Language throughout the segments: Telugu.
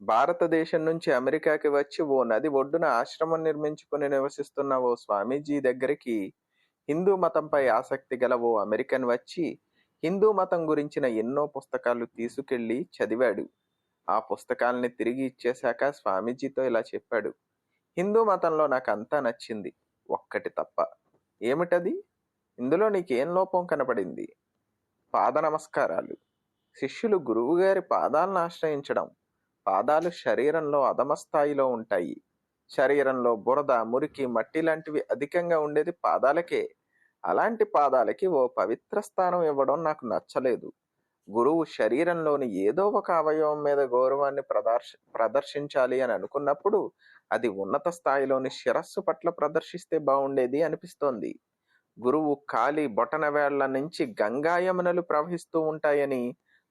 భారతదేశం నుంచి అమెరికాకి వచ్చి ఓ నది ఒడ్డున ఆశ్రమం నిర్మించుకుని నివసిస్తున్న ఓ స్వామీజీ దగ్గరికి హిందూ మతంపై ఆసక్తి గల ఓ అమెరికన్ వచ్చి హిందూ మతం గురించిన ఎన్నో పుస్తకాలు తీసుకెళ్లి చదివాడు. ఆ పుస్తకాల్ని తిరిగి ఇచ్చేశాక స్వామీజీతో ఇలా చెప్పాడు: హిందూ మతంలో నాకు అంతా నచ్చింది, ఒక్కటి తప్ప. ఏమిటది? ఇందులో నీకేం లోపం కనపడింది? పాద నమస్కారాలు. శిష్యులు గురువుగారి పాదాలను ఆశ్రయించడం. పాదాలు శరీరంలో అధమ స్థాయిలో ఉంటాయి. శరీరంలో బురద, మురికి, మట్టి లాంటివి అధికంగా ఉండేది పాదాలకే. అలాంటి పాదాలకి ఓ పవిత్ర స్థానం ఇవ్వడం నాకు నచ్చలేదు. గురువు శరీరంలోని ఏదో ఒక అవయవం మీద గౌరవాన్ని ప్రదర్శించాలి అని అనుకున్నప్పుడు అది ఉన్నత స్థాయిలోని శిరస్సు పట్ల ప్రదర్శిస్తే బాగుండేది అనిపిస్తోంది. గురువు కాలి బొటన వేళ్ల నుంచి గంగా యమునలు ప్రవహిస్తూ ఉంటాయని,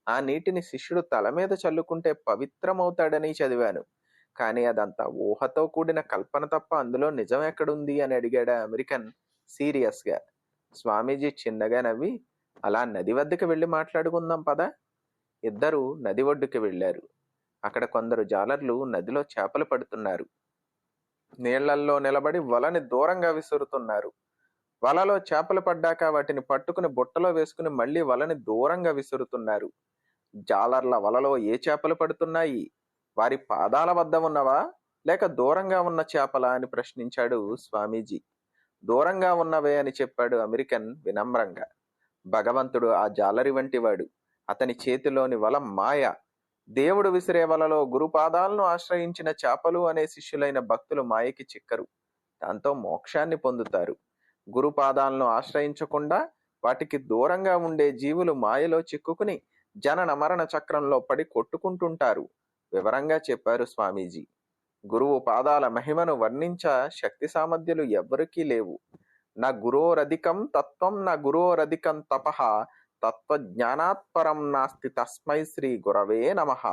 ఆ నీటిని శిష్యుడు తల మీద చల్లుకుంటే పవిత్రమవుతాడని చదివాను. కానీ అదంతా ఊహతో కూడిన కల్పన తప్ప అందులో నిజం ఎక్కడుంది అని అడిగాడు అమెరికన్ సీరియస్గా. స్వామీజీ చిన్నగా నవ్వి, అలా నది వద్దకు వెళ్ళి మాట్లాడుకుందాం పద. ఇద్దరు నది ఒడ్డుకి వెళ్ళారు. అక్కడ కొందరు జాలర్లు నదిలో చేపలు పడుతున్నారు. నీళ్లల్లో నిలబడి వలని దూరంగా విసురుతున్నారు. వలలో చేపలు పడ్డాక వాటిని పట్టుకుని బుట్టలో వేసుకుని మళ్ళీ వలని దూరంగా విసురుతున్నారు. జాలర్ల వలలో ఏ చేపలు పడుతున్నాయి? వారి పాదాల వద్ద ఉన్నవా లేక దూరంగా ఉన్న చేపలా అని ప్రశ్నించాడు స్వామీజీ. దూరంగా ఉన్నవే అని చెప్పాడు అమెరికన్ వినమ్రంగా. భగవంతుడు ఆ జాలరి వంటివాడు. అతని చేతిలోని వల మాయ. దేవుడు విసిరే వలలో గురుపాదాలను ఆశ్రయించిన చేపలు అనే శిష్యులైన భక్తులు మాయకి చిక్కరు. దాంతో మోక్షాన్ని పొందుతారు. గురుపాదాలను ఆశ్రయించకుండా వాటికి దూరంగా ఉండే జీవులు మాయలో చిక్కుకుని జనన మరణ చక్రంలో పడి కొట్టుకుంటుంటారు. వివరంగా చెప్పారు స్వామీజీ. గురువు పాదాల మహిమను వర్ణించ శక్తి సామర్థ్యాలు ఎవ్వరికీ లేవు. నా గురోరధికం తత్వం నా గురోరధికం తపః తత్వజ్ఞానాత్పరం నాస్తి తస్మై శ్రీ గురవే నమః.